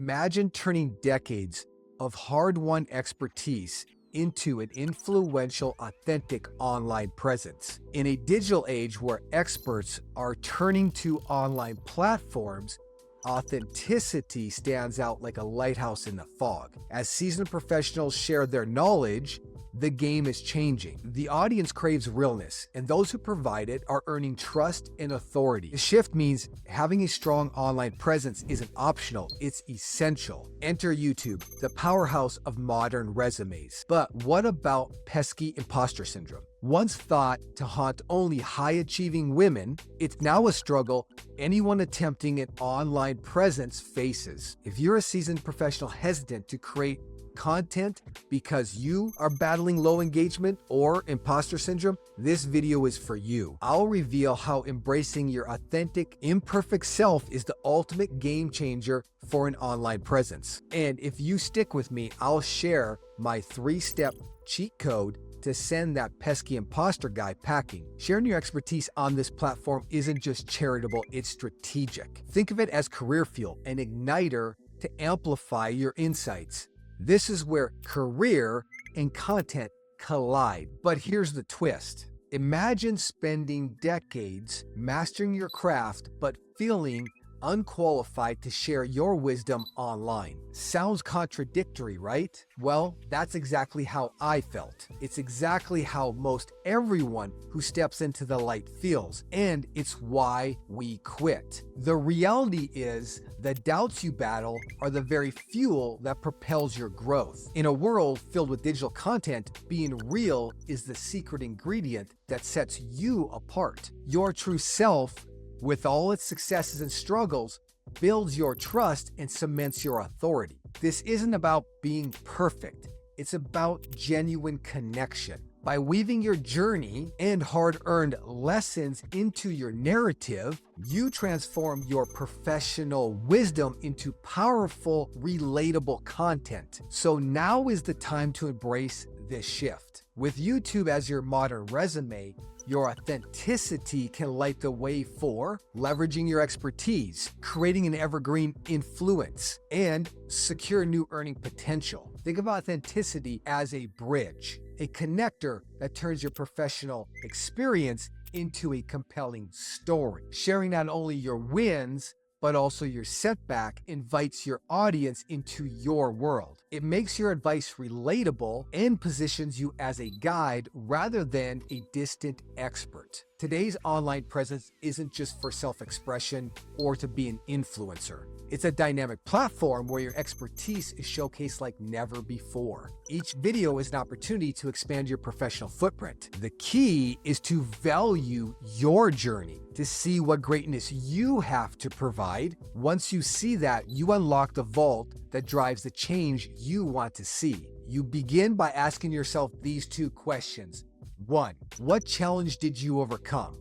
Imagine turning decades of hard-won expertise into an influential, authentic online presence. In a digital age where experts are turning to online platforms, authenticity stands out like a lighthouse in the fog. As seasoned professionals share their knowledge, the game is changing. The audience craves realness, and those who provide it are earning trust and authority. The shift means having a strong online presence isn't optional, it's essential. Enter YouTube, the powerhouse of modern resumes. But what about pesky imposter syndrome? Once thought to haunt only high-achieving women, it's now a struggle anyone attempting an online presence faces. If you're a seasoned professional hesitant to create content because you are battling low engagement or imposter syndrome, this video is for you. I'll reveal how embracing your authentic, imperfect self is the ultimate game changer for an online presence. And if you stick with me, I'll share my 3-step cheat code to send that pesky imposter guy packing. Sharing your expertise on this platform isn't just charitable, it's strategic. Think of it as career fuel, an igniter to amplify your insights. This is where career and content collide. But here's the twist. Imagine spending decades mastering your craft, but feeling unqualified to share your wisdom online. Sounds contradictory, right? Well, that's exactly how I felt. It's exactly how most everyone who steps into the light feels, and it's why we quit. The reality is, the doubts you battle are the very fuel that propels your growth. In a world filled with digital content, being real is the secret ingredient that sets you apart. Your true self, with all its successes and struggles, builds your trust and cements your authority. This isn't about being perfect. It's about genuine connection. By weaving your journey and hard-earned lessons into your narrative, you transform your professional wisdom into powerful, relatable content. So now is the time to embrace this shift. With YouTube as your modern resume, your authenticity can light the way for leveraging your expertise, creating an evergreen influence, and secure new earning potential. Think of authenticity as a bridge, a connector that turns your professional experience into a compelling story. Sharing not only your wins, but also your setback invites your audience into your world. It makes your advice relatable and positions you as a guide rather than a distant expert. Today's online presence isn't just for self-expression or to be an influencer. It's a dynamic platform where your expertise is showcased like never before. Each video is an opportunity to expand your professional footprint. The key is to value your journey, to see what greatness you have to provide. Once you see that, you unlock the vault that drives the change you want to see. You begin by asking yourself these 2 questions. 1, what challenge did you overcome?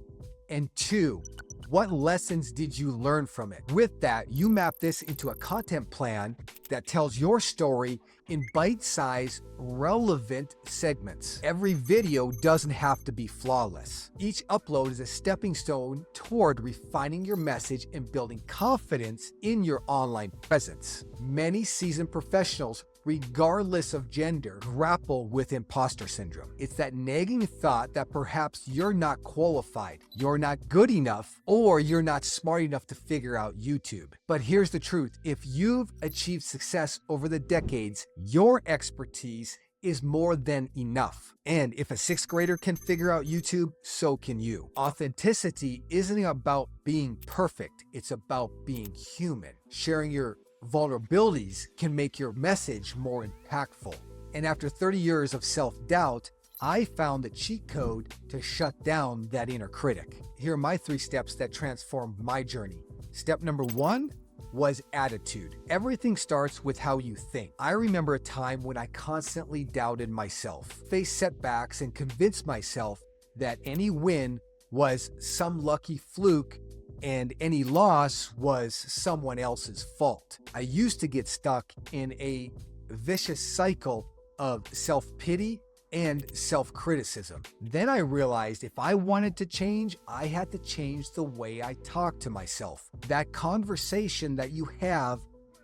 And 2, what lessons did you learn from it? With that, you map this into a content plan that tells your story in bite-sized, relevant segments. Every video doesn't have to be flawless. Each upload is a stepping stone toward refining your message and building confidence in your online presence. Many seasoned professionals, regardless of gender, grapple with imposter syndrome. It's that nagging thought that perhaps you're not qualified, you're not good enough, or you're not smart enough to figure out YouTube. But here's the truth. If you've achieved success over the decades, your expertise is more than enough. And if a 6th grader can figure out YouTube, so can you. Authenticity isn't about being perfect. It's about being human. Sharing your vulnerabilities can make your message more impactful. And after 30 years of self-doubt, I found the cheat code to shut down that inner critic. Here are my 3 steps that transformed my journey. Step number 1 was attitude. Everything starts with how you think. I remember a time when I constantly doubted myself, faced setbacks, and convinced myself that any win was some lucky fluke and any loss was someone else's fault. I used to get stuck in a vicious cycle of self-pity and self-criticism. Then I realized if I wanted to change, I had to change the way I talk to myself. That conversation that you have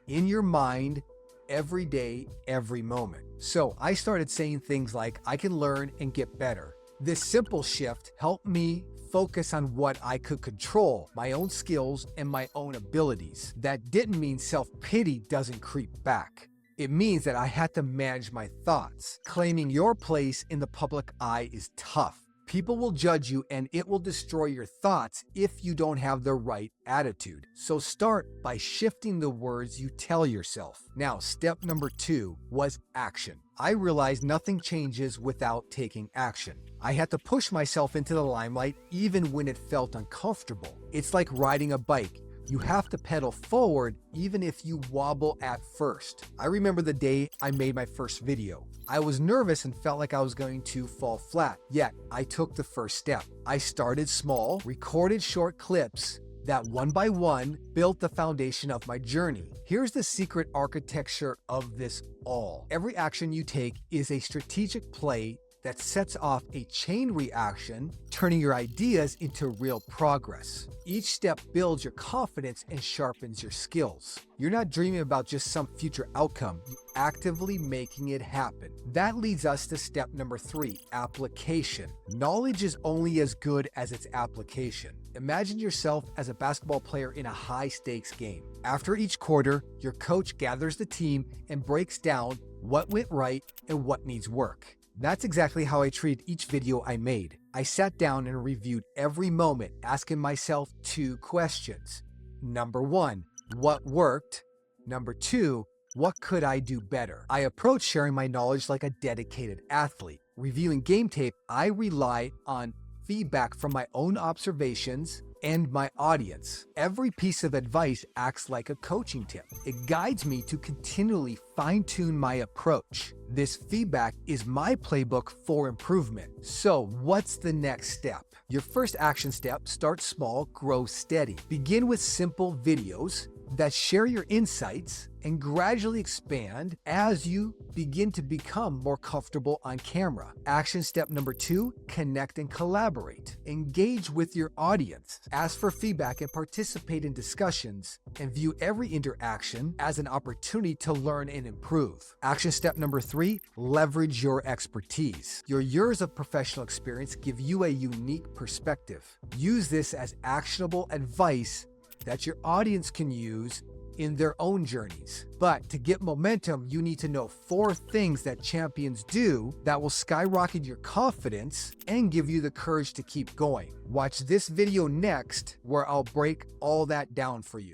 in your mind every day, every moment. So I started saying things like, I can learn and get better. This simple shift helped me focus on what I could control, my own skills and my own abilities. That didn't mean self-pity doesn't creep back. It means that I had to manage my thoughts. Claiming your place in the public eye is tough. People will judge you and it will destroy your thoughts if you don't have the right attitude. So start by shifting the words you tell yourself. Now, step number 2 was action. I realized nothing changes without taking action. I had to push myself into the limelight even when it felt uncomfortable. It's like riding a bike. You have to pedal forward even if you wobble at first. I remember the day I made my first video. I was nervous and felt like I was going to fall flat, yet I took the first step. I started small, recorded short clips that one by one built the foundation of my journey. Here's the secret architecture of this all. Every action you take is a strategic play that sets off a chain reaction, turning your ideas into real progress. Each step builds your confidence and sharpens your skills. You're not dreaming about just some future outcome, you're actively making it happen. That leads us to step number 3, application. Knowledge is only as good as its application. Imagine yourself as a basketball player in a high-stakes game. After each quarter, your coach gathers the team and breaks down what went right and what needs work. That's exactly how I treated each video I made. I sat down and reviewed every moment, asking myself 2 questions. Number 1, what worked? Number 2, what could I do better? I approached sharing my knowledge like a dedicated athlete. Reviewing game tape, I rely on feedback from my own observations and my audience. Every piece of advice acts like a coaching tip. It guides me to continually fine-tune my approach. This feedback is my playbook for improvement. So what's the next step? Your first action step: start small, grow steady. Begin with simple videos that share your insights and gradually expand as you begin to become more comfortable on camera. Action step number 2, connect and collaborate. Engage with your audience. Ask for feedback and participate in discussions, and view every interaction as an opportunity to learn and improve. Action step number 3, leverage your expertise. Your years of professional experience give you a unique perspective. Use this as actionable advice that your audience can use in their own journeys. But to get momentum, you need to know 4 things that champions do that will skyrocket your confidence and give you the courage to keep going. Watch this video next, where I'll break all that down for you.